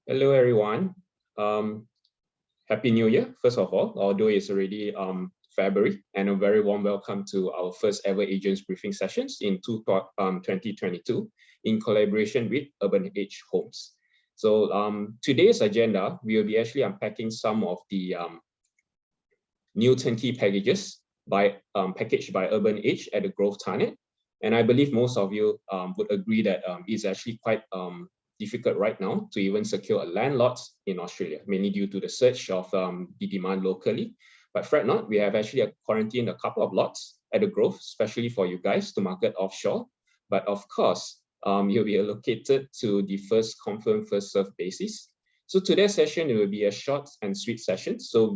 Hello, everyone. Happy New Year, first of all, although it's already February, and a very warm welcome to our first ever agents briefing sessions in 2022 in collaboration with UrbanEdge Homes. So today's agenda, we will be actually unpacking some of the new turnkey packages packaged by UrbanEdge at the Grove Tarniet. And I believe most of you would agree that it's actually quite difficult right now to even secure a landlord in Australia, mainly due to the surge of the demand locally. But fret not, we have actually quarantined a couple of lots at the Grove, especially for you guys to market offshore. But of course, you'll be allocated to the first confirm, first serve basis. So today's session, it will be a short and sweet session. So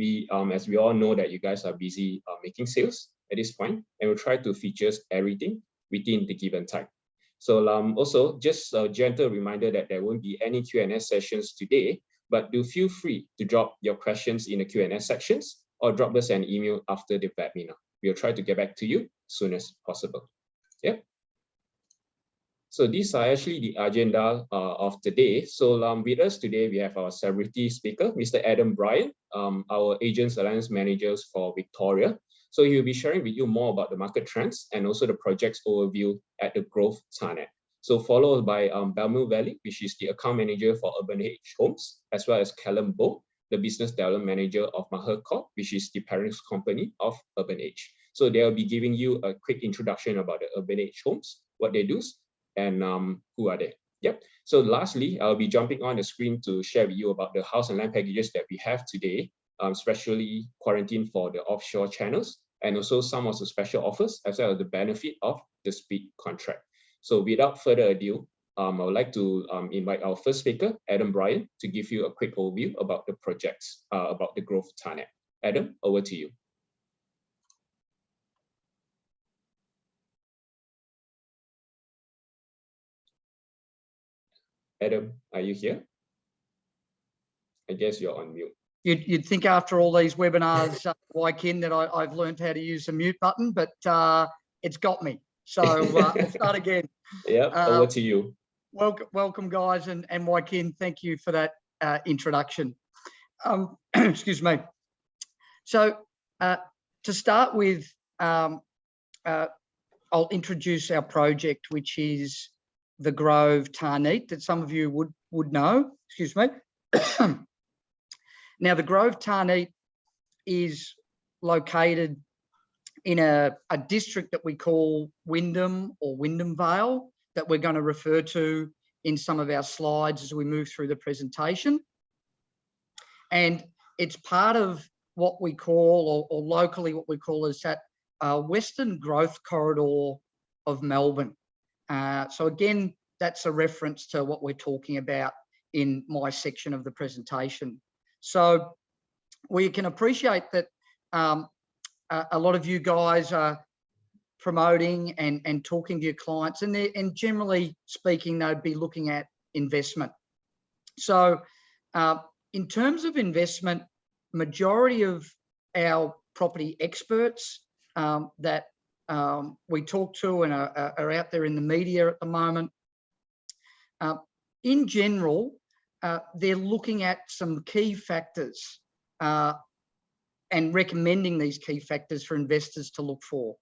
as we all know that you guys are busy making sales at this point, and we'll try to feature everything within the given time. So also just a gentle reminder that there won't be any Q&A sessions today, but do feel free to drop your questions in the Q&A sections or drop us an email after the webinar. We'll try to get back to you as soon as possible. Yep. So these are actually the agenda of today. So with us today, we have our celebrity speaker, Mr. Brien, our Agents Alliance Managers for Victoria. So he will be sharing with you more about the market trends and also the project's overview at the Grove Tarniet. So followed by Belmont Valley, which is the account manager for UrbanEdge Homes, as well as Callum Bow, the business development manager of Maher Corp, which is the parent company of UrbanEdge. So they'll be giving you a quick introduction about the UrbanEdge Homes, what they do, and who are they. Yep. So lastly, I'll be jumping on the screen to share with you about the house and land packages that we have today, especially quarantine for the offshore channels, and also some of the special offers, as well as the benefit of the speed contract. So without further ado, I would like to invite our first speaker, Brien, to give you a quick overview about the projects, about the Grove Tarniet. Adam, over to you. Adam, are you here? I guess you're on mute. You'd think after all these webinars, Khin, that I've learned how to use the mute button, but it's got me. So I'll start again. Yeah, over to you. Welcome, guys, and Khin, thank you for that introduction. Excuse me. So to start with, I'll introduce our project, which is the Grove Tarniet, that some of you would know. Excuse me. Now, the Grove Tarniet is located in a district that we call Wyndham or Wyndham Vale, that we're going to refer to in some of our slides as we move through the presentation. And it's part of what we call, or locally what we call, is that Western Growth Corridor of Melbourne. So again, that's a reference to what we're talking about in my section of the presentation. So we can appreciate that a lot of you guys are promoting and talking to your clients, and generally speaking, they'd be looking at investment. So in terms of investment, majority of our property experts that we talk to and are out there in the media at the moment, in general, they're looking at some key factors and recommending these key factors for investors to look for.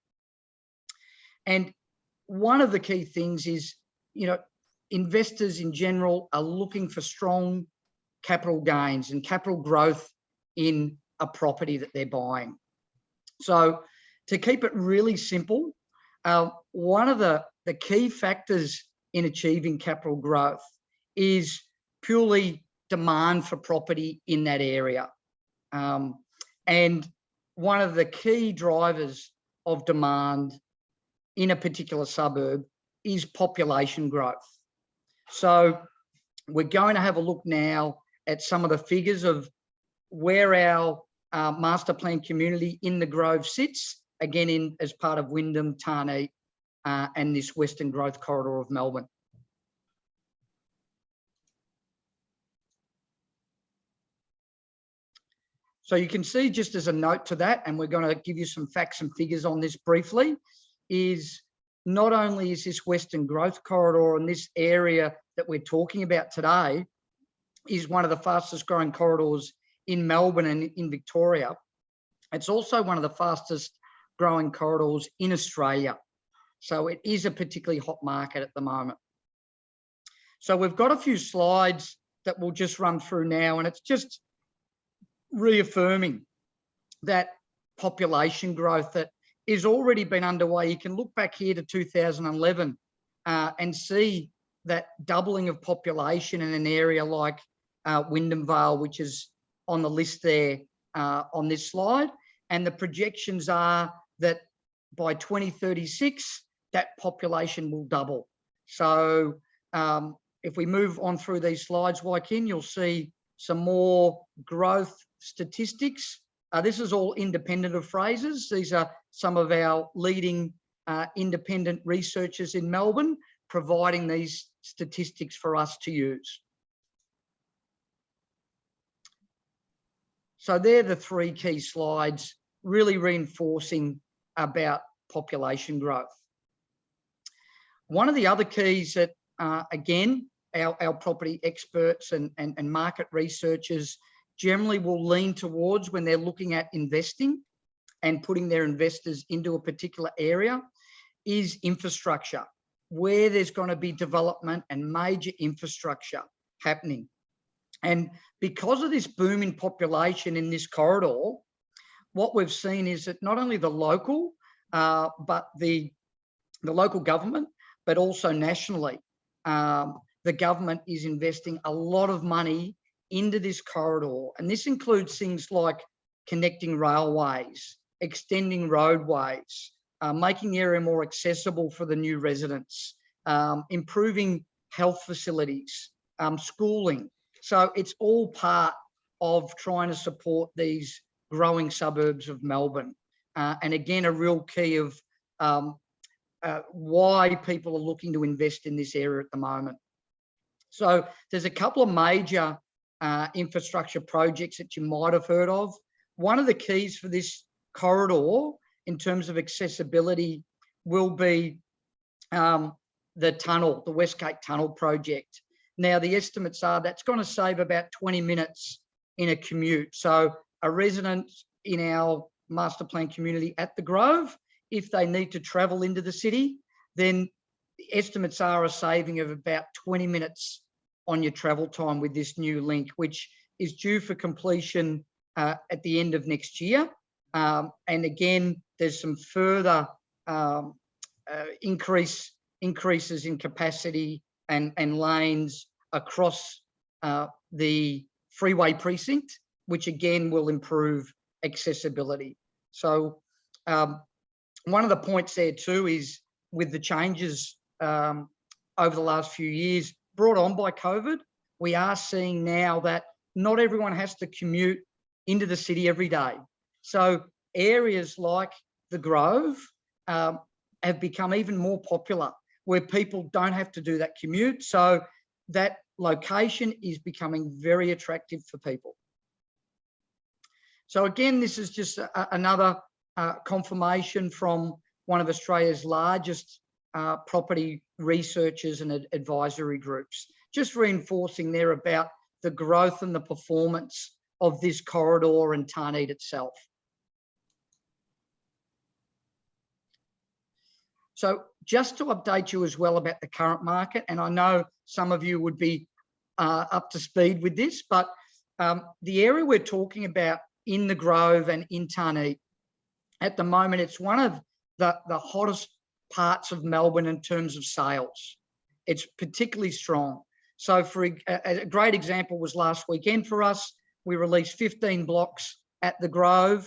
And one of the key things is, investors in general are looking for strong capital gains and capital growth in a property that they're buying. So to keep it really simple, one of the key factors in achieving capital growth is purely demand for property in that area. And one of the key drivers of demand in a particular suburb is population growth. So we're going to have a look now at some of the figures of where our master plan community in the Grove sits, again as part of Wyndham, Tarniet, and this Western Growth Corridor of Melbourne. So you can see, just as a note to that, and we're going to give you some facts and figures on this briefly, is not only is this Western Growth Corridor and this area that we're talking about today is one of the fastest growing corridors in Melbourne and in Victoria. It's also one of the fastest growing corridors in Australia. So it is a particularly hot market at the moment. So we've got a few slides that we'll just run through now, and it's just reaffirming that population growth that is already been underway. You can look back here to 2011 and see that doubling of population in an area like Wyndham Vale, which is on the list there on this slide. And the projections are that by 2036, that population will double. So if we move on through these slides, Khin, you'll see some more growth statistics. This is all independent of Fraser's. These are some of our leading independent researchers in Melbourne providing these statistics for us to use. So they're the three key slides, really reinforcing about population growth. One of the other keys that, again, our property experts and market researchers generally will lean towards when they're looking at investing and putting their investors into a particular area is infrastructure, where there's going to be development and major infrastructure happening. And because of this boom in population in this corridor, what we've seen is that not only the local, but the local government, but also nationally, the government is investing a lot of money into this corridor. And this includes things like connecting railways, extending roadways, making the area more accessible for the new residents, improving health facilities, schooling. So it's all part of trying to support these growing suburbs of Melbourne. And again, a real key of why people are looking to invest in this area at the moment. So there's a couple of major infrastructure projects that you might have heard of. One of the keys for this corridor in terms of accessibility will be the tunnel, the Westgate Tunnel project. Now, the estimates are that's going to save about 20 minutes in a commute. So a resident in our master plan community at the Grove, if they need to travel into the city, then the estimates are a saving of about 20 minutes on your travel time with this new link, which is due for completion at the end of next year. And again, there's some further increases in capacity and lanes across the freeway precinct, which again will improve accessibility. So one of the points there too is with the changes over the last few years brought on by COVID, we are seeing now that not everyone has to commute into the city every day. So areas like the Grove have become even more popular where people don't have to do that commute. So that location is becoming very attractive for people. So again, this is just another confirmation from one of Australia's largest property researchers and advisory groups, just reinforcing there about the growth and the performance of this corridor and Tarniet itself. So just to update you as well about the current market, and I know some of you would be up to speed with this, but the area we're talking about in the Grove and in Tarniet, at the moment, it's one of the hottest parts of Melbourne in terms of sales. It's particularly strong. So for a great example was last weekend for us. We released 15 blocks at the Grove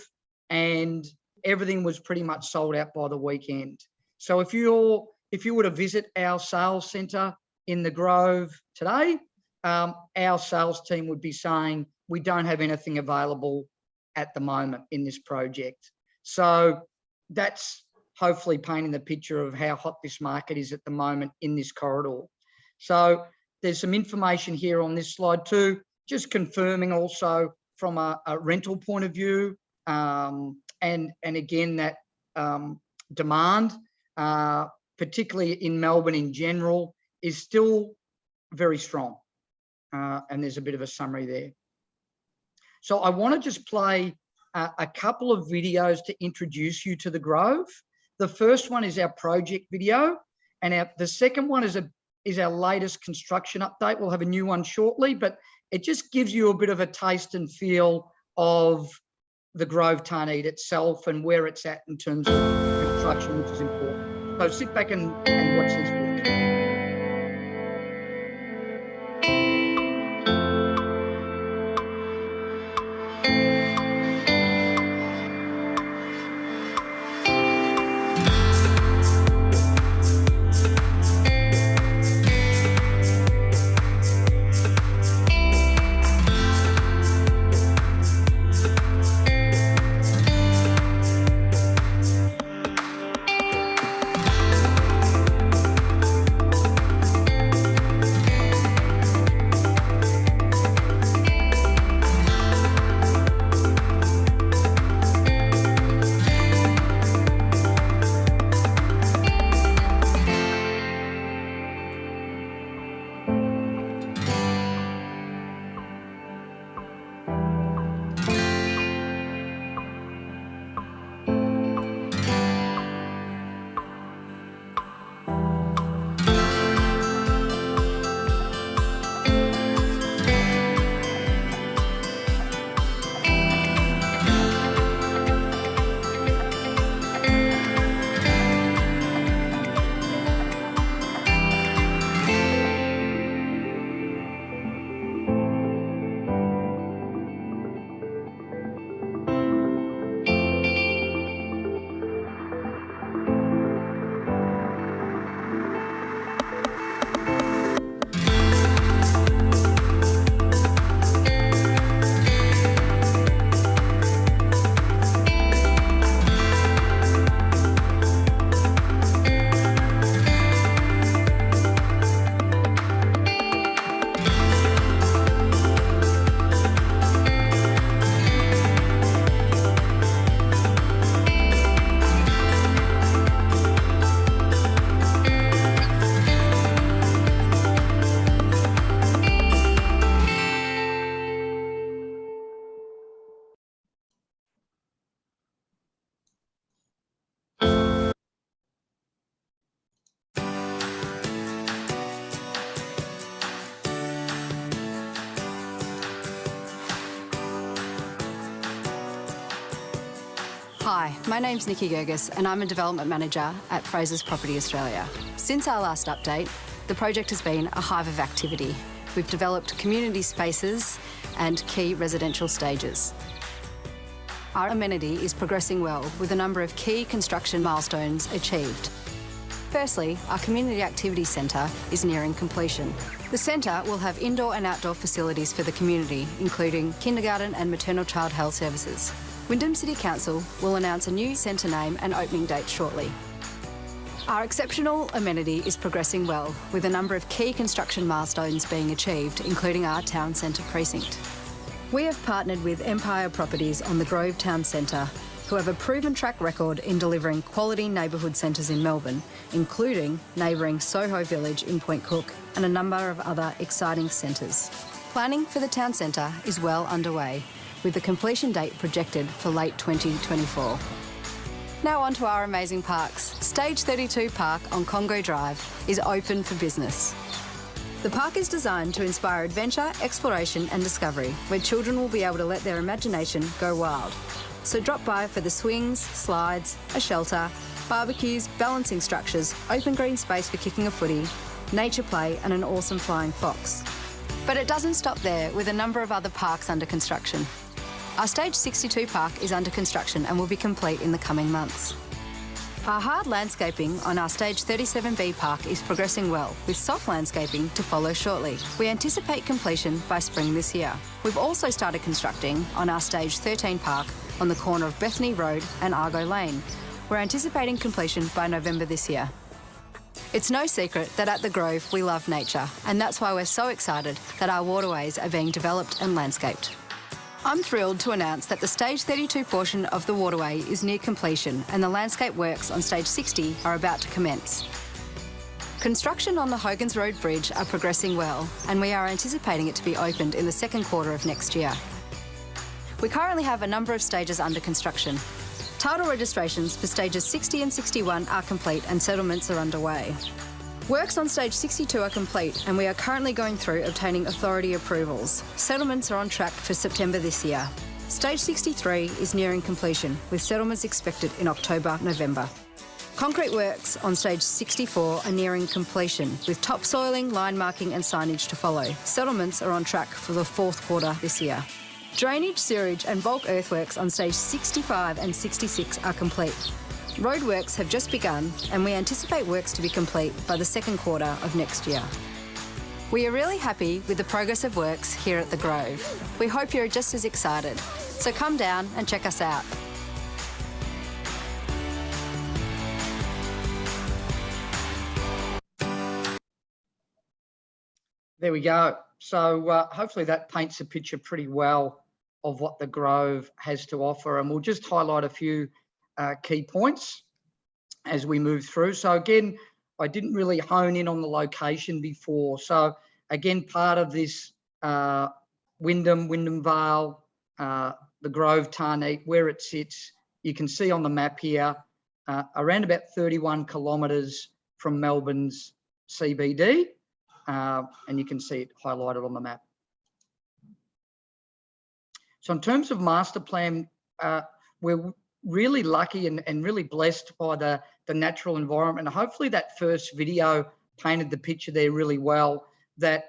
and everything was pretty much sold out by the weekend. So if you were to visit our sales centre in the Grove today, our sales team would be saying, we don't have anything available at the moment in this project. So that's hopefully painting the picture of how hot this market is at the moment in this corridor. So there's some information here on this slide too, just confirming also from a rental point of view, and again that demand, particularly in Melbourne in general, is still very strong. and there's a bit of a summary there. So I want to just play a couple of videos to introduce you to the Grove. The first one is our project video, and the second one is our latest construction update. We'll have a new one shortly, but it just gives you a bit of a taste and feel of the Grove Tarniet itself and where it's at in terms of construction, which is important. So sit back and watch these videos. Hi, my name's Nikki Gergis and I'm a Development Manager at Fraser's Property Australia. Since our last update, the project has been a hive of activity. We've developed community spaces and key residential stages. Our amenity is progressing well with a number of key construction milestones achieved. Firstly, our Community Activity Centre is nearing completion. The centre will have indoor and outdoor facilities for the community, including kindergarten and maternal child health services. Wyndham City Council will announce a new centre name and opening date shortly. Our exceptional amenity is progressing well, with a number of key construction milestones being achieved, including our town centre precinct. We have partnered with Empire Properties on the Grove Town Centre, who have a proven track record in delivering quality neighbourhood centres in Melbourne, including neighbouring Soho Village in Point Cook and a number of other exciting centres. Planning for the town centre is well underway, with the completion date projected for late 2024. Now on to our amazing parks. Stage 32 Park on Congo Drive is open for business. The park is designed to inspire adventure, exploration and discovery, where children will be able to let their imagination go wild. So drop by for the swings, slides, a shelter, barbecues, balancing structures, open green space for kicking a footy, nature play and an awesome flying fox. But it doesn't stop there, with a number of other parks under construction. Our Stage 62 Park is under construction and will be complete in the coming months. Our hard landscaping on our Stage 37B Park is progressing well, with soft landscaping to follow shortly. We anticipate completion by spring this year. We've also started constructing on our Stage 13 Park on the corner of Bethany Road and Argo Lane. We're anticipating completion by November this year. It's no secret that at the Grove we love nature, and that's why we're so excited that our waterways are being developed and landscaped. I'm thrilled to announce that the Stage 32 portion of the waterway is near completion and the landscape works on Stage 60 are about to commence. Construction on the Hogans Road Bridge are progressing well, and we are anticipating it to be opened in the second quarter of next year. We currently have a number of stages under construction. Title registrations for stages 60 and 61 are complete and settlements are underway. Works on stage 62 are complete and we are currently going through obtaining authority approvals. Settlements are on track for September this year. Stage 63 is nearing completion, with settlements expected in October, November. Concrete works on stage 64 are nearing completion, with topsoiling, line marking and signage to follow. Settlements are on track for the fourth quarter this year. Drainage, sewerage and bulk earthworks on stage 65 and 66 are complete. Roadworks have just begun and we anticipate works to be complete by the second quarter of next year. We are really happy with the progress of works here at The Grove. We hope you're just as excited. So come down and check us out. There we go. So hopefully that paints a picture pretty well of what The Grove has to offer. And we'll just highlight a few key points as we move through. So again, I didn't really hone in on the location before. So again, part of this Wyndham Vale, The Grove, Tarniet, where it sits, you can see on the map here, around about 31 kilometres from Melbourne's CBD. And you can see it highlighted on the map. So in terms of master plan, we're really lucky and really blessed by the natural environment. And hopefully that first video painted the picture there really well, that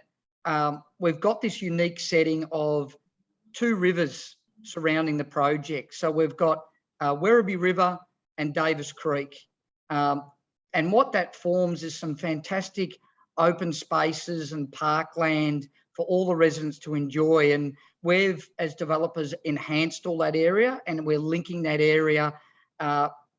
we've got this unique setting of two rivers surrounding the project. So we've got Werribee River and Davis Creek. And what that forms is some fantastic open spaces and parkland for all the residents to enjoy. And we've, as developers, enhanced all that area and we're linking that area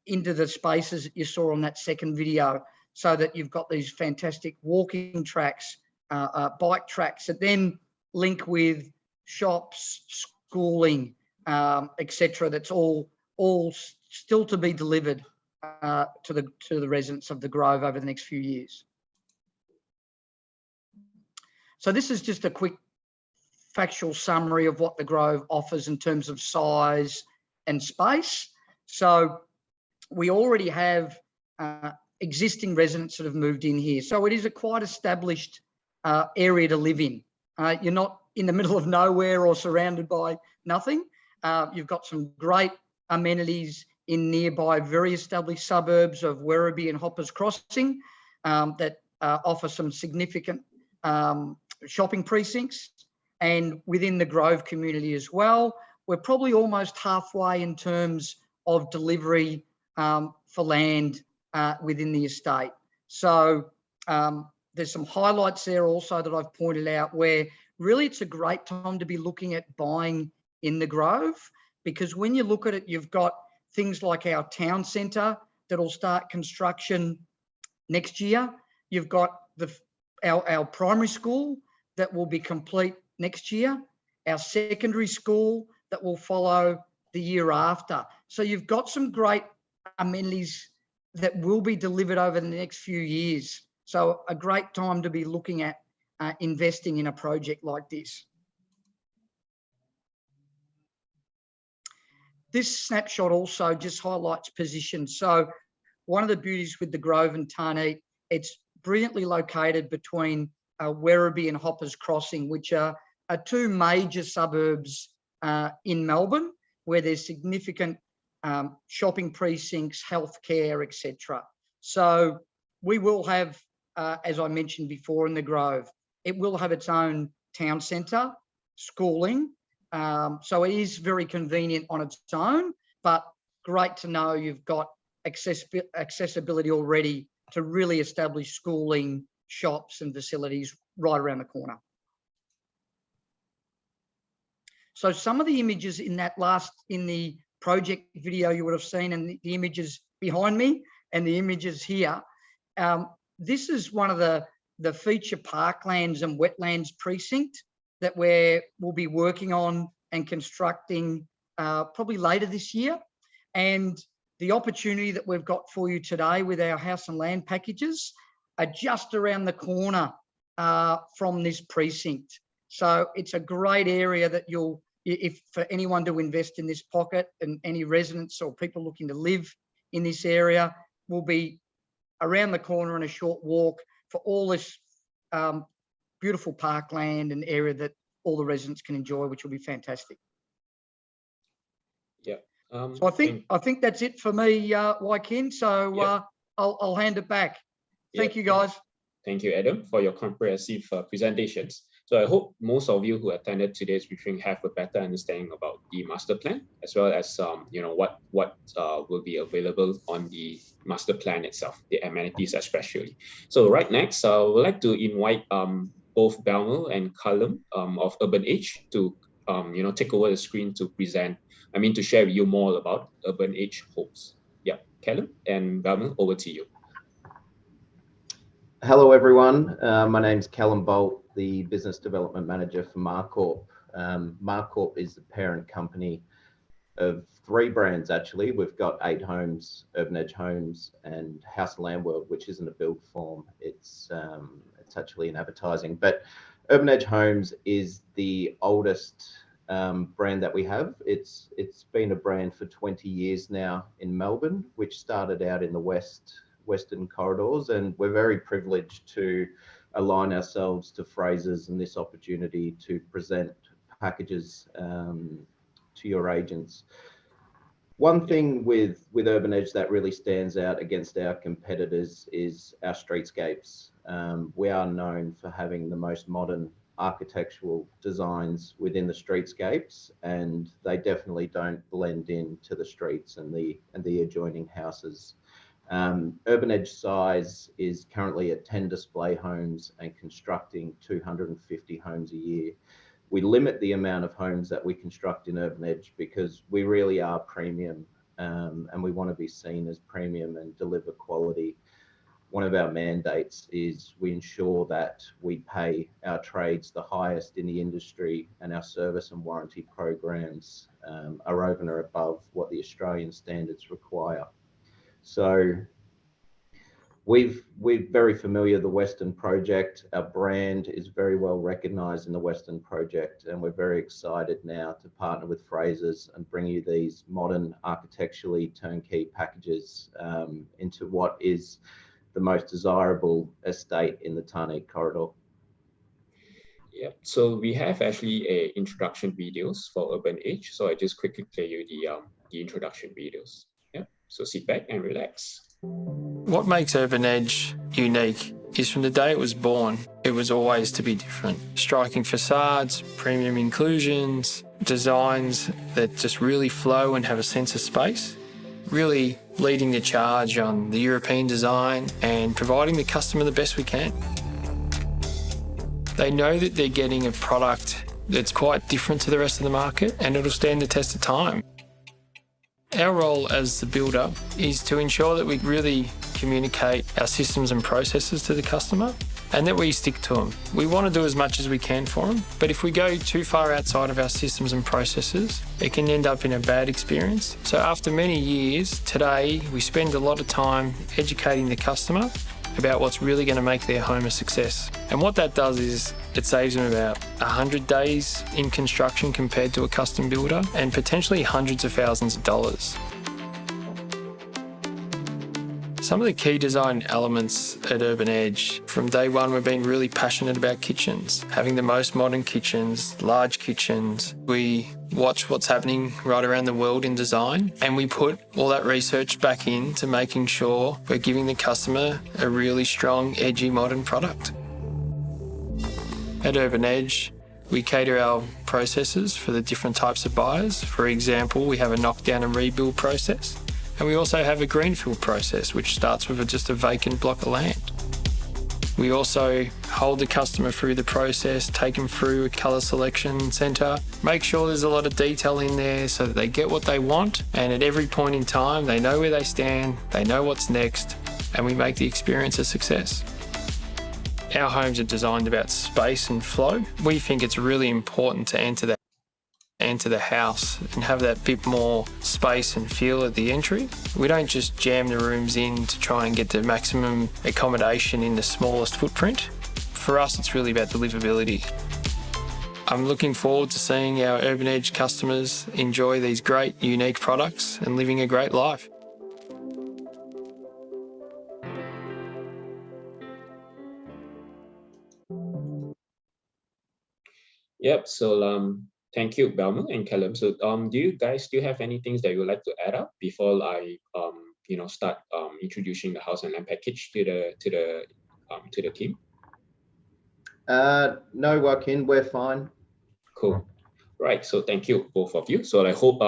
into the spaces that you saw on that second video, so that you've got these fantastic walking tracks, bike tracks that then link with shops, schooling, etc. That's all still to be delivered to the residents of The Grove over the next few years. So this is just a quick factual summary of what The Grove offers in terms of size and space. So we already have existing residents that have moved in here. So it is a quite established area to live in. You're not in the middle of nowhere or surrounded by nothing. You've got some great amenities in nearby very established suburbs of Werribee and Hoppers Crossing that offer some significant shopping precincts. And within the Grove community as well, we're probably almost halfway in terms of delivery for land within the estate. So there's some highlights there also that I've pointed out where really it's a great time to be looking at buying in the Grove, because when you look at it, you've got things like our town centre that'll start construction next year. You've got our primary school that will be complete next year, our secondary school that will follow the year after. So you've got some great amenities that will be delivered over the next few years. So a great time to be looking at investing in a project like this. This snapshot also just highlights position. So one of the beauties with The Grove and Tarniet, it's brilliantly located between Werribee and Hoppers Crossing, which are two major suburbs in Melbourne, where there's significant shopping precincts, healthcare, etc. So we will have, as I mentioned before, in The Grove, it will have its own town centre, schooling. So it is very convenient on its own, but great to know you've got accessibility already to really establish schooling, shops and facilities right around the corner. So some of the images in the project video you would have seen, and the images behind me and the images here, this is one of the feature parklands and wetlands precinct that we'll be working on and constructing probably later this year. And the opportunity that we've got for you today with our house and land packages, are just around the corner from this precinct. So it's a great area that if for anyone to invest in this pocket, and any residents or people looking to live in this area, will be around the corner and a short walk for all this beautiful parkland and area that all the residents can enjoy, which will be fantastic. Yeah. So I think that's it for me, Khin. So yeah. I'll hand it back. Thank you, guys. Thank you, Adam, for your comprehensive presentations. So I hope most of you who attended today's briefing have a better understanding about the master plan, as well as what will be available on the master plan itself, the amenities especially. So right next, I would like to invite both Belmel and Callum of UrbanEdge to take over the screen to present. To share with you more about UrbanEdge homes. Yeah, Callum and Belmel, over to you. Hello, everyone. My name's Callum Bolt, the Business Development Manager for Marcorp. Marcorp is the parent company of 3 brands, actually. We've got 8 homes, UrbanEdge Homes and House Land World, which isn't a build form. It's actually an advertising. But UrbanEdge Homes is the oldest brand that we have. It's been a brand for 20 years now in Melbourne, which started out in the Western corridors, and we're very privileged to align ourselves to Frasers and this opportunity to present packages to your agents. One thing with UrbanEdge that really stands out against our competitors is our streetscapes. We are known for having the most modern architectural designs within the streetscapes, and they definitely don't blend into the streets and the adjoining houses. UrbanEdge size is currently at 10 display homes and constructing 250 homes a year. We limit the amount of homes that we construct in UrbanEdge because we really are premium, and we want to be seen as premium and deliver quality. One of our mandates is we ensure that we pay our trades the highest in the industry, and our service and warranty programs are over and above what the Australian standards require. So we're very familiar with the Western Project. Our brand is very well recognised in the Western Project, and we're very excited now to partner with Frasers and bring you these modern architecturally turnkey packages into what is the most desirable estate in the Tarniet corridor. Yeah, so we have actually introduction videos for UrbanEdge. So I just quickly play you the introduction videos. Yeah, so sit back and relax. What makes UrbanEdge unique is from the day it was born, it was always to be different. Striking facades, premium inclusions, designs that just really flow and have a sense of space. Really leading the charge on the European design and providing the customer the best we can. They know that they're getting a product that's quite different to the rest of the market, and it'll stand the test of time. Our role as the builder is to ensure that we really communicate our systems and processes to the customer and that we stick to them. We want to do as much as we can for them, but if we go too far outside of our systems and processes, it can end up in a bad experience. So after many years, today we spend a lot of time educating the customer about what's really going to make their home a success. And what that does is it saves them about 100 days in construction compared to a custom builder, and potentially hundreds of thousands of dollars. Some of the key design elements at UrbanEdge, from day one we've been really passionate about kitchens, having the most modern kitchens, large kitchens. We watch what's happening right around the world in design, and we put all that research back into making sure we're giving the customer a really strong, edgy, modern product. At UrbanEdge, we cater our processes for the different types of buyers. For example, we have a knockdown and rebuild process. And we also have a greenfield process, which starts with just a vacant block of land. We also hold the customer through the process, take them through a colour selection centre, make sure there's a lot of detail in there so that they get what they want, and at every point in time they know where they stand, they know what's next, and we make the experience a success. Our homes are designed about space and flow. We think it's really important to enter enter the house and have that bit more space and feel at the entry. We don't just jam the rooms in to try and get the maximum accommodation in the smallest footprint. For us, it's really about the livability. I'm looking forward to seeing our UrbanEdge customers enjoy these great, unique products and living a great life. Yep. So thank you, Belma and Callum. So do you guys still have any things that you would like to add up before I start introducing the house and land package to the team? No, Joaquin, we're fine. Cool. Right. So thank you both of you. So I hope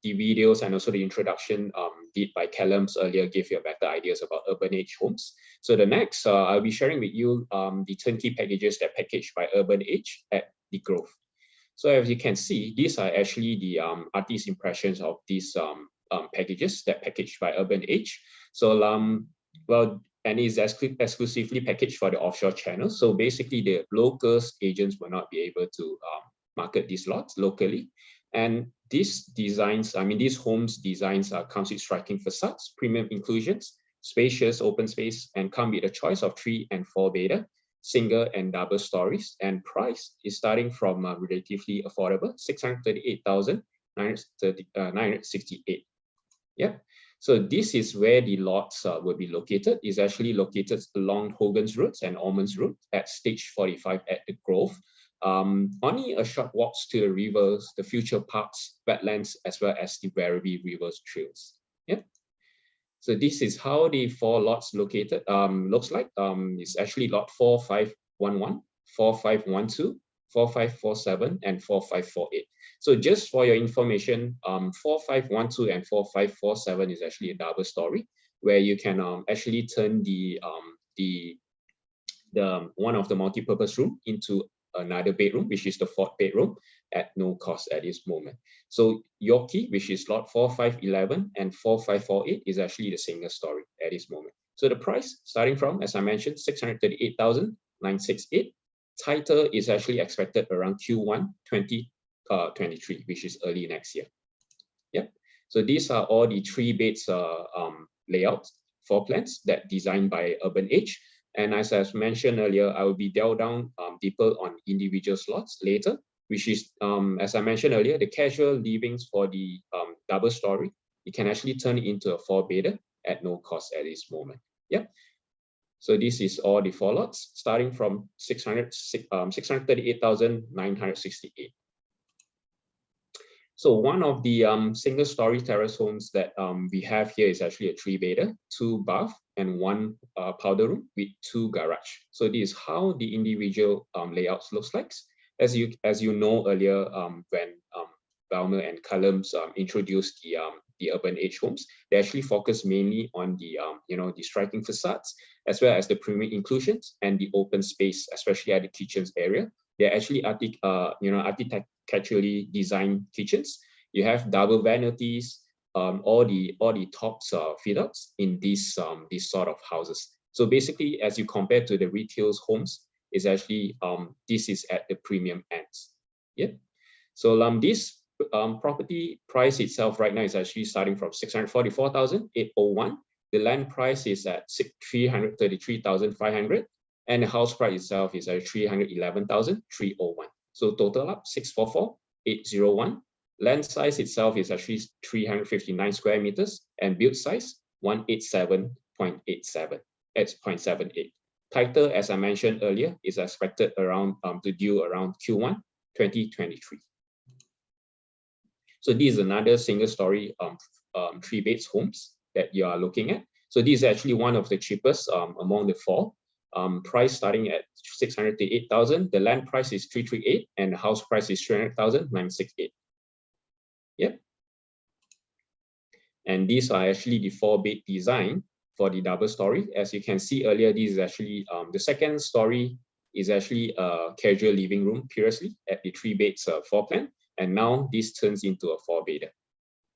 the videos and also the introduction did by Callum's earlier gave you a better ideas about UrbanEdge homes. So the next I'll be sharing with you the turnkey packages that packaged by UrbanEdge at the Grove. So as you can see, these are actually the artist impressions of these packages that packaged by UrbanEdge. So and is exclusively packaged for the offshore channel. So basically the locals agents will not be able to market these lots locally. And these designs, these homes designs comes with striking facades, premium inclusions, spacious open space, and come with a choice of 3 and 4 beta, single and double stories, and price is starting from relatively affordable, 638,968. Yep. So this is where the lots will be located. It's actually located along Hogan's Road and Ormonds Road at stage 45 at the Grove. Only a short walks to the rivers, the future parks, wetlands, as well as the Werribee Rivers trails. Yep. So this is how the 4 lots located looks like. It's actually lot 4511, 4512, 4547, and 4548. So just for your information, 4512 and 4547 is actually a double story where you can actually turn the one of the multi-purpose room into another bedroom, which is the 4th bedroom, at no cost at this moment. So Yorkie, which is lot 4511 and 4548, is actually the single story at this moment. So the price starting from, as I mentioned, 638,968. Title is actually expected around Q1 2023, which is early next year. Yep. So these are all the 3 beds layouts, floor plans that designed by UrbanEdge. And as I mentioned earlier, I will be delved down deeper on individual slots later, which is, as I mentioned earlier, the casual livings for the double story. You can actually turn it into a 4-bedder at no cost at this moment. Yeah. So this is all the 4 lots starting from 638,968. So one of the single story terrace homes that we have here is actually a 3-bedder, 2 bath, and 1 powder room with 2 garage. So this is how the individual layouts looks like. As you know earlier, when Belma and Callum's introduced the UrbanEdge homes, they actually focus mainly on the the striking facades as well as the premium inclusions and the open space, especially at the kitchens area. They're actually architecturally designed kitchens. You have double vanities, all the tops fit outs in these sort of houses. So basically, as you compare to the retail homes, is actually this is at the premium ends. Yeah. So this property price itself right now is actually starting from 644,801. The land price is at 333,500, and the house price itself is at 311,301. So total up 644,801. Land size itself is actually 359 square meters, and build size 187.87. It's 0.78. Title, as I mentioned earlier, is expected around to due around Q1 2023. So this is another single story 3-bed homes that you are looking at. So this is actually one of the cheapest among the 4. Price starting at 608,000. The land price is 338, and the house price is 300,968. Yep. And these are actually the 4-bed design for the double story. As you can see earlier, this is actually the 2nd story is actually a casual living room previously at the 3 beds floor plan, and now this turns into a 4-bedder.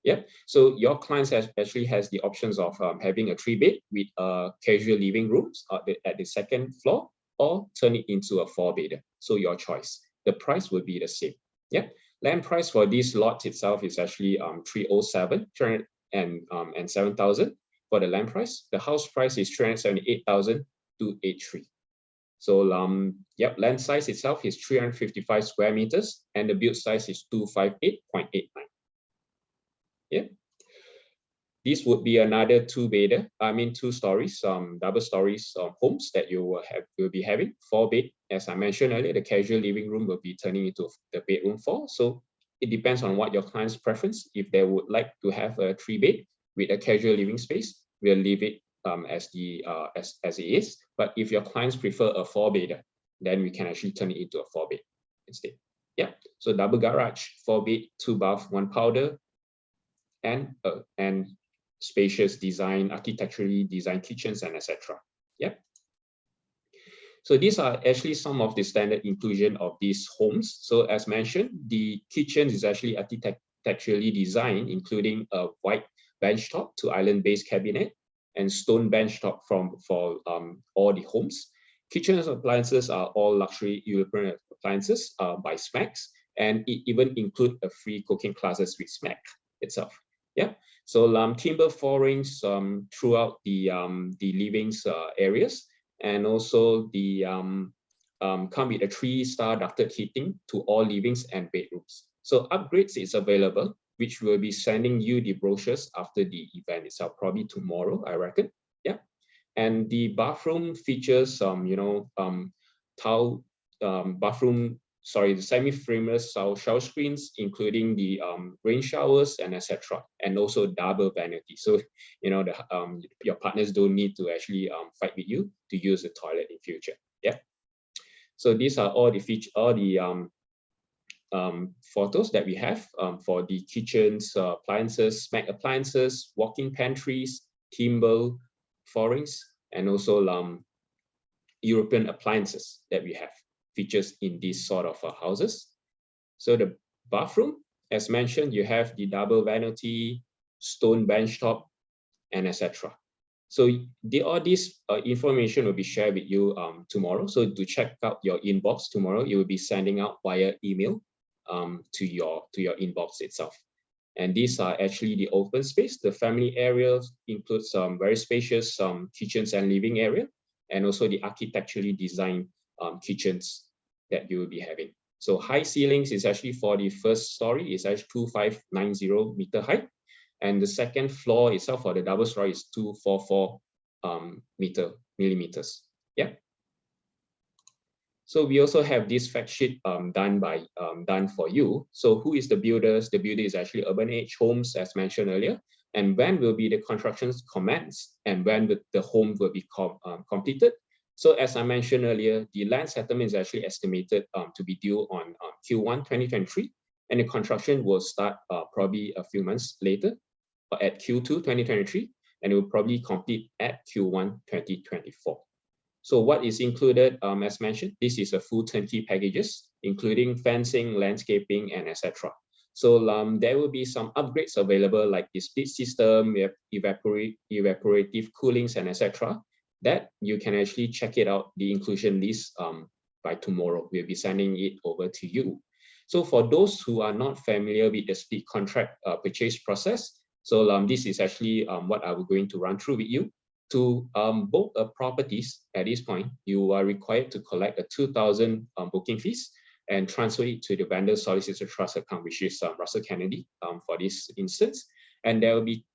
Yeah, so your clients actually has the options of having a 3-bed with casual living rooms at the 2nd floor, or turn it into a 4-bedder. So your choice. The price will be the same. Yeah. Land price for this lot itself is actually 307,000 for the land price. The house price is 378,283. So yep, land size itself is 355 square meters and the build size is 258.89. Yeah. This would be another two stories, double stories homes that you will be having. 4-bed, as I mentioned earlier, the casual living room will be turning into the bedroom 4. So it depends on what your client's preference. If they would like to have a 3-bed with a casual living space, we'll leave it as it is. But if your clients prefer a 4-bed, then we can actually turn it into a 4-bed instead. Yeah. So double garage, 4-bed, 2-bath, 1 powder, and spacious design, architecturally designed kitchens, and etc. Yeah. So these are actually some of the standard inclusion of these homes. So as mentioned, the kitchen is actually architecturally designed, including a white benchtop to island-based cabinet and stone benchtop for all the homes. Kitchen appliances are all luxury European appliances by spec'd, and it even includes a free cooking classes with spec'd itself. Yeah. So timber floorings throughout the living areas, and also the come with a 3-star ducted heating to all livings and bedrooms. So upgrades is available, which will be sending you the brochures after the event itself, probably tomorrow, I reckon. Yeah. And the bathroom features the semi-frameless shower screens, including the rain showers and etc., and also double vanity. So your partners don't need to actually fight with you to use the toilet in future. Yeah. So these are all the photos that we have for the kitchens, appliances, spec'd appliances, walk-in pantries, timber floorings, and also European appliances that we have features in these sort of houses. So the bathroom, as mentioned, you have the double vanity, stone benchtop, and etc. So all this information will be shared with you tomorrow. So to check out your inbox tomorrow, you will be sending out via email to your inbox itself. And these are actually the open space. The family areas include some very spacious kitchens and living area, and also the architecturally designed kitchens that you will be having. So high ceilings is actually for the first story is actually 2590 meter height, and the second floor itself for the double story is 244 millimeters. Yeah. So we also have this fact sheet done for you. So who is the builders? The builder is actually UrbanEdge Homes, as mentioned earlier. And when will be the constructions commence, and when the home will be completed? So as I mentioned earlier, the land settlement is actually estimated to be due on Q1 2023, and the construction will start probably a few months later, at Q2 2023, and it will probably complete at Q1 2024. So what is included, as mentioned, this is a full turnkey packages, including fencing, landscaping, and etc. So there will be some upgrades available, like the split system, we have evaporative coolings, and etc. That you can actually check it out, the inclusion list, by tomorrow. We'll be sending it over to you. So for those who are not familiar with the split contract purchase process, so this is actually what I was going to run through with you. To book a properties at this point, you are required to collect a 2,000 booking fees and transfer it to the vendor solicitor trust account, which is Russell Kennedy for this instance. And there will be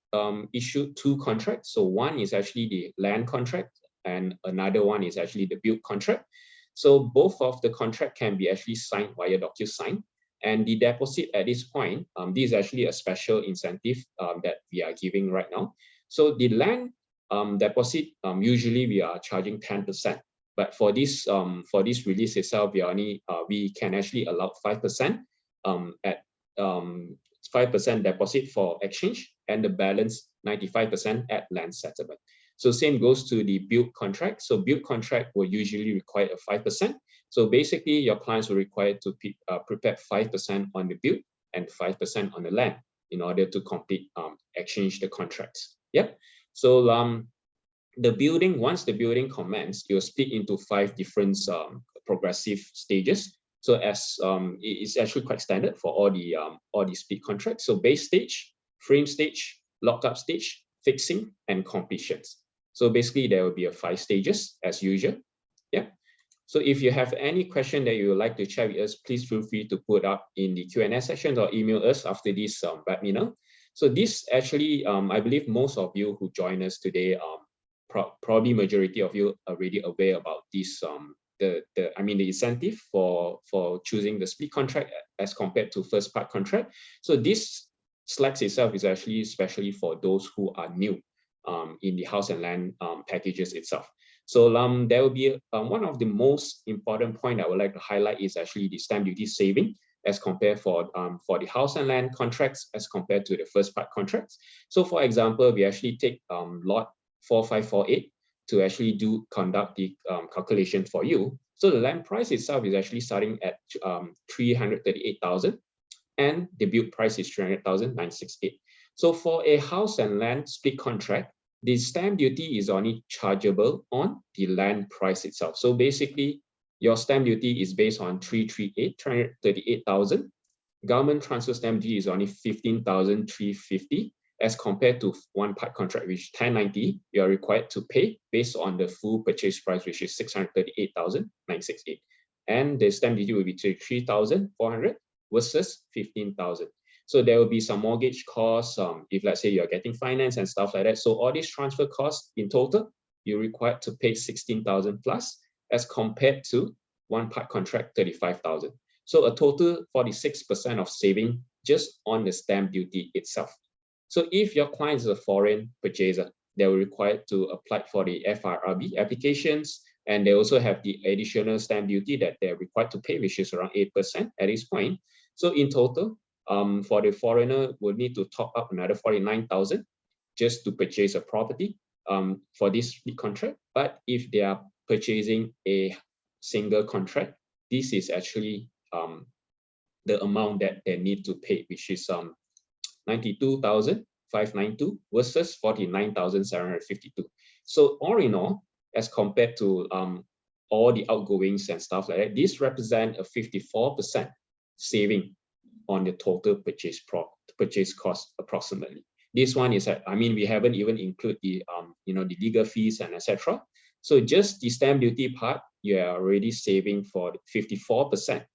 issued 2 contracts. So one is actually the land contract, and another one is actually the build contract. So both of the contract can be actually signed via DocuSign. And the deposit at this point, this is actually a special incentive that we are giving right now. So the land deposit, usually we are charging 10%, but for this release itself, we can actually allow 5% at 5% deposit for exchange, and the balance 95% at land settlement. So same goes to the build contract. So build contract will usually require a 5%. So basically, your clients will require to prepare 5% on the build and 5% on the land in order to complete exchange the contracts. Yep. So once the building commences, you'll split into 5 different progressive stages. So as it's actually quite standard for all the split contracts. So base stage, frame stage, lockup stage, fixing, and completions. So basically there will be 5 stages as usual. Yeah. So if you have any question that you would like to share with us, please feel free to put up in the Q&A section or email us after this webinar. So this actually, I believe most of you who join us today, probably majority of you are already aware about this, the incentive for choosing the split contract as compared to first part contract. So this slide itself is actually especially for those who are new in the house and land packages itself. So there will be one of the most important point I would like to highlight is actually the stamp duty saving as compared for the house and land contracts as compared to the first part contracts. So for example, we actually take lot 4548 to actually conduct the calculation for you. So the land price itself is actually starting at 338,000 and the build price is 300,968. So for a house and land split contract, the stamp duty is only chargeable on the land price itself. So basically, your stamp duty is based on 338,000. Government transfer stamp duty is only 15,350 as compared to one part contract, which is 1090. You are required to pay based on the full purchase price, which is 638,968. And the stamp duty will be 3,400 versus 15,000. So there will be some mortgage costs if let's say you're getting finance and stuff like that. So all these transfer costs in total, you're required to pay 16,000 plus as compared to one part contract, 35,000. So a total 46% of saving just on the stamp duty itself. So if your client is a foreign purchaser, they will require to apply for the FIRB applications, and they also have the additional stamp duty that they're required to pay, which is around 8% at this point. So in total, for the foreigner, will need to top up another 49,000 just to purchase a property for this contract. But if they are purchasing a single contract, this is actually the amount that they need to pay, which is 92,592 versus 49,752. So all in all, as compared to all the outgoings and stuff like that, this represents a 54% saving on the total purchase cost approximately. This one is, we haven't even included the the legal fees and etc. So just the stamp duty part, you are already saving for 54%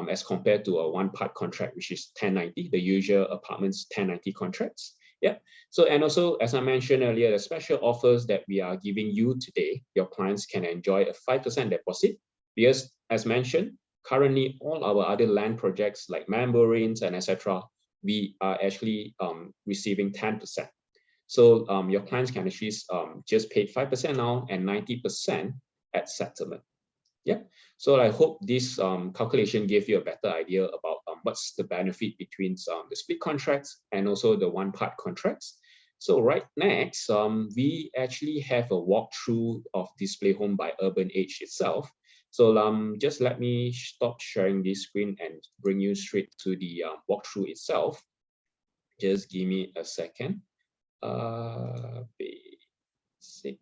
as compared to a one part contract, which is 1090, the usual apartments 1090 contracts. Yeah. So, and also, as I mentioned earlier, the special offers that we are giving you today, your clients can enjoy a 5% deposit because, as mentioned, currently all our other land projects like membranes and etc., we are actually receiving 10%. So your clients can actually just pay 5% now and 90% at settlement. Yeah. So I hope this calculation gave you a better idea about what's the benefit between the split contracts and also the one part contracts. So right next, we actually have a walkthrough of Display Home by UrbanEdge itself. So just let me stop sharing this screen and bring you straight to the walkthrough itself. Just give me a second. Basic.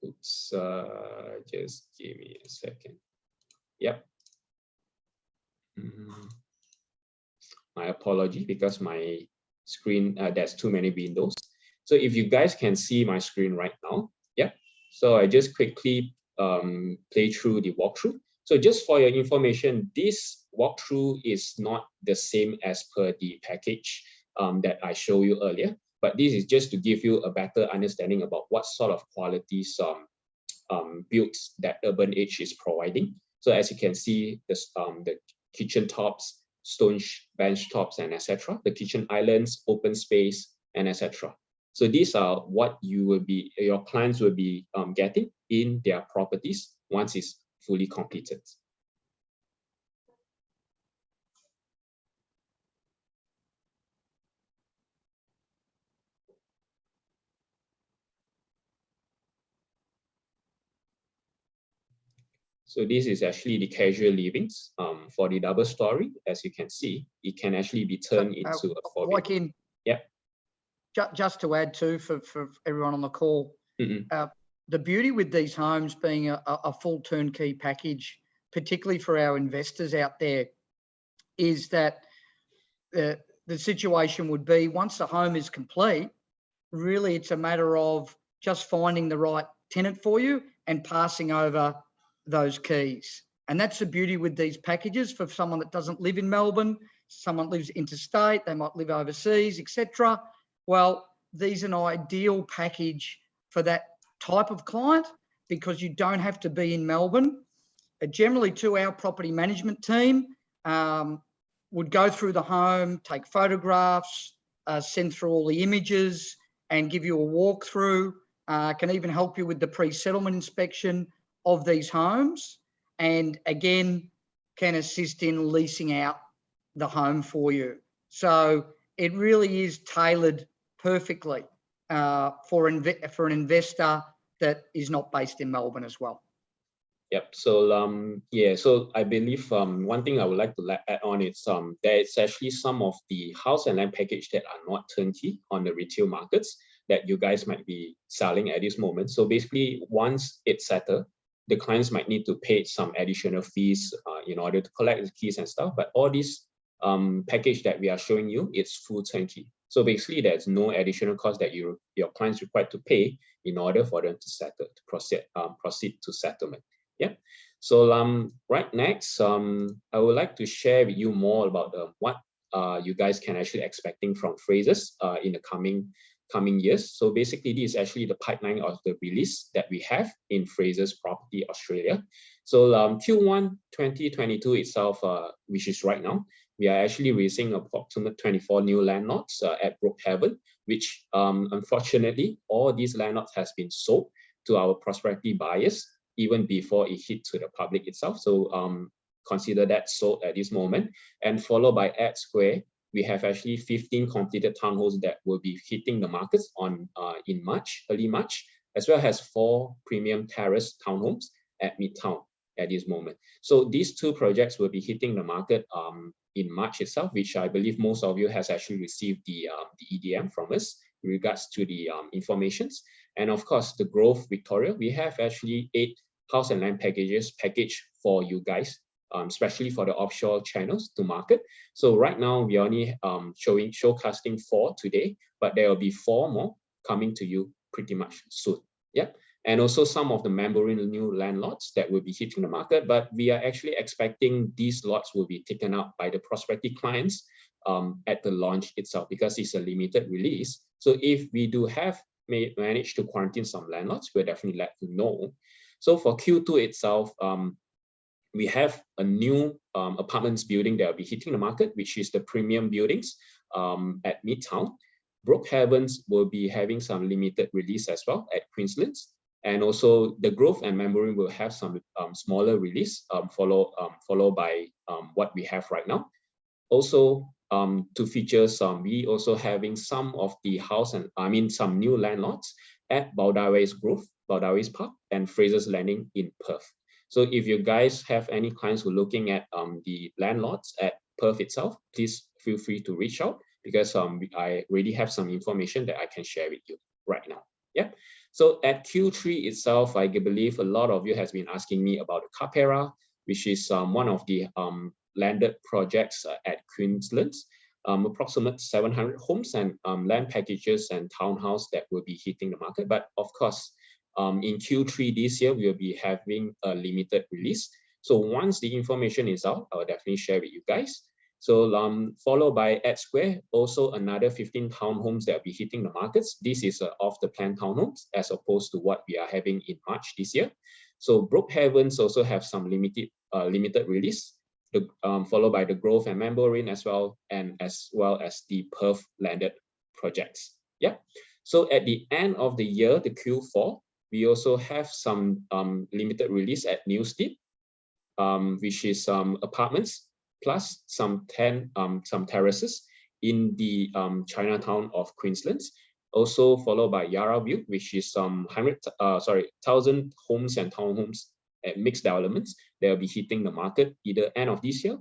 Oops, just give me a second. Yep. My apology because my screen, there's too many windows. So if you guys can see my screen right now, yeah. So I just quickly play through the walkthrough. So just for your information, this walkthrough is not the same as per the package that I showed you earlier, but this is just to give you a better understanding about what sort of qualities builds that UrbanEdge is providing. So as you can see, the kitchen tops, stone bench tops, and etc. The kitchen islands, open space, and etc. So these are what your clients will be getting in their properties once it's fully completed. So this is actually the casual livings for the double story. As you can see, it can actually be turned into a four-bedroom. Yeah. Just to add too, for everyone on the call, the beauty with these homes being a full turnkey package, particularly for our investors out there, is that the situation would be, once the home is complete, really it's a matter of just finding the right tenant for you and passing over those keys. And that's the beauty with these packages for someone that doesn't live in Melbourne, someone lives interstate, they might live overseas, etc. Well, these are an ideal package for that type of client because you don't have to be in Melbourne. Generally, to our property management team, would go through the home, take photographs, send through all the images and give you a walkthrough, can even help you with the pre-settlement inspection of these homes, and again, can assist in leasing out the home for you. So it really is tailored perfectly for an investor that is not based in Melbourne as well. Yep. So yeah. So I believe one thing I would like to add on is there is actually some of the house and land package that are not turnkey on the retail markets that you guys might be selling at this moment. So basically, once it's settled, the clients might need to pay some additional fees in order to collect the keys and stuff. But all this package that we are showing you, it's full turnkey. So basically, there's no additional cost that your clients required to pay in order for them to settle, to proceed to settlement. Yeah. So right next, I would like to share with you more about what you guys can actually expecting from Frasers in the coming years. So basically, this is actually the pipeline of the release that we have in Frasers Property Australia. So Q1 2022 itself, which is right now, we are actually releasing approximately 24 new landlords at Brookhaven, which unfortunately, all these landlords has been sold to our prospective buyers even before it hit to the public itself. So consider that sold at this moment. And followed by Ad Square, we have actually 15 completed townhomes that will be hitting the markets on in March, early March, as well as 4 premium terrace townhomes at Midtown at this moment. So these 2 projects will be hitting the market in March itself, which I believe most of you has actually received the EDM from us in regards to the informations. And of course, the Grove Victoria, we have actually 8 house and land packages packaged for you guys, especially for the offshore channels to market. So right now we are only showcasting 4 today, but there will be 4 more coming to you pretty much soon. Yeah. And also some of the membrane new land lots that will be hitting the market, but we are actually expecting these lots will be taken up by the prospective clients at the launch itself, because it's a limited release. So if we do have managed to quarantine some landlords, we'll definitely let you know. So for Q2 itself, we have a new apartments building that will be hitting the market, which is the premium buildings at Midtown. Brookhavens will be having some limited release as well at Queensland's. And also the Grove and Membrane will have some smaller release followed by what we have right now. Also, to feature we also having some of the house and some new landlords at Baldaways Grove, Baldaways Park, and Fraser's Landing in Perth. So if you guys have any clients who are looking at the landlords at Perth itself, please feel free to reach out, because I already have some information that I can share with you right now. Yeah. So at Q3 itself, I believe a lot of you has been asking me about the Capera, which is one of the landed projects at Queensland's. Approximate 700 homes and land packages and townhouse that will be hitting the market. But of course, in Q3 this year, we'll be having a limited release. So once the information is out, I'll definitely share with you guys. So followed by Ad Square, also another 15 townhomes that will be hitting the markets. This is off the plan townhomes as opposed to what we are having in March this year. So Brookhavens also have some limited release, followed by the Grove and Membrane as well as the Perth landed projects. Yeah. So at the end of the year, the Q4, we also have some limited release at Newstead, which is apartments plus some terraces in the Chinatown of Queensland. Also followed by Yarraville, which is 1,000 homes and townhomes at mixed developments. They'll be hitting the market either end of this year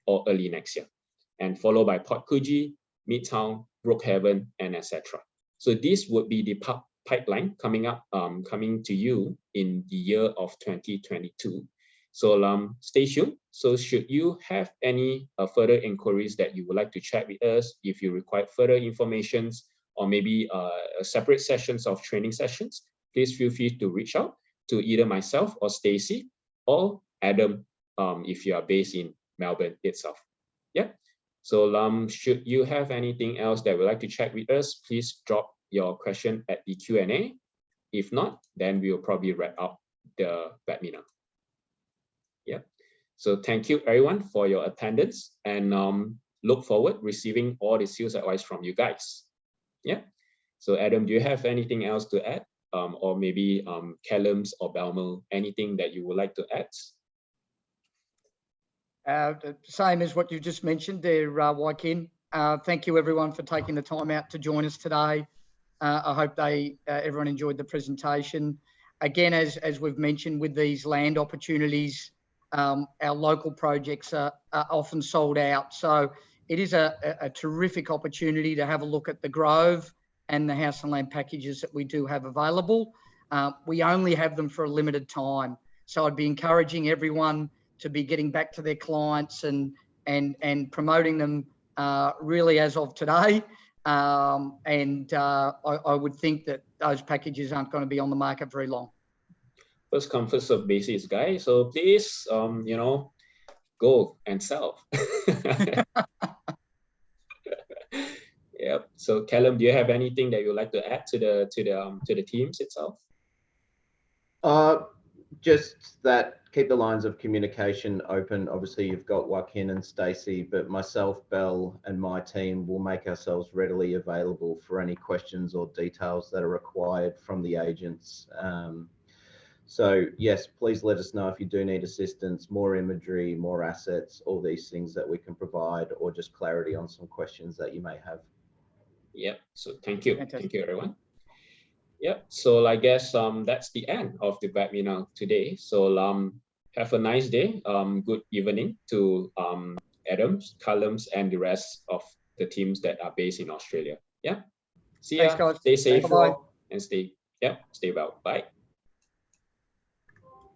or early next year. And followed by Port Coogee, Midtown, Brookhaven, and etc. So this would be the pipeline coming to you in the year of 2022. So stay tuned. So should you have any further inquiries that you would like to chat with us, if you require further information or maybe separate sessions of training sessions, please feel free to reach out to either myself or Stacy or Adam if you are based in Melbourne itself. Yeah. So should you have anything else that would like to chat with us, please drop your question at the Q&A. If not, then we will probably wrap up the webinar. Yeah. So thank you everyone for your attendance, and look forward receiving all the sales advice from you guys. Yeah. So Adam, do you have anything else to add? Or maybe Callum's or Belmo, anything that you would like to add? Same as what you just mentioned there, Khin. Thank you everyone for taking the time out to join us today. I hope everyone enjoyed the presentation. Again, as we've mentioned with these land opportunities, our local projects are often sold out. So it is a terrific opportunity to have a look at the Grove and the house and land packages that we do have available. We only have them for a limited time. So I'd be encouraging everyone to be getting back to their clients and promoting them really as of today. I would think that those packages aren't going to be on the market very long. First come, first serve basis, guys. So please, you know, go and sell. Yep. So Callum, do you have anything that you'd like to add to the teams itself? Just that keep the lines of communication open. Obviously, you've got Joaquin and Stacey, but myself, Belle, and my team will make ourselves readily available for any questions or details that are required from the agents. So yes, please let us know if you do need assistance, more imagery, more assets, all these things that we can provide, or just clarity on some questions that you may have. Yep. So thank you. Fantastic. Thank you, everyone. Yep. So I guess that's the end of the webinar today. So have a nice day. Good evening to Adams, Callum's, and the rest of the teams that are based in Australia. Yeah. See ya. Thanks, guys. Stay safe. Bye-bye. And stay well. Bye.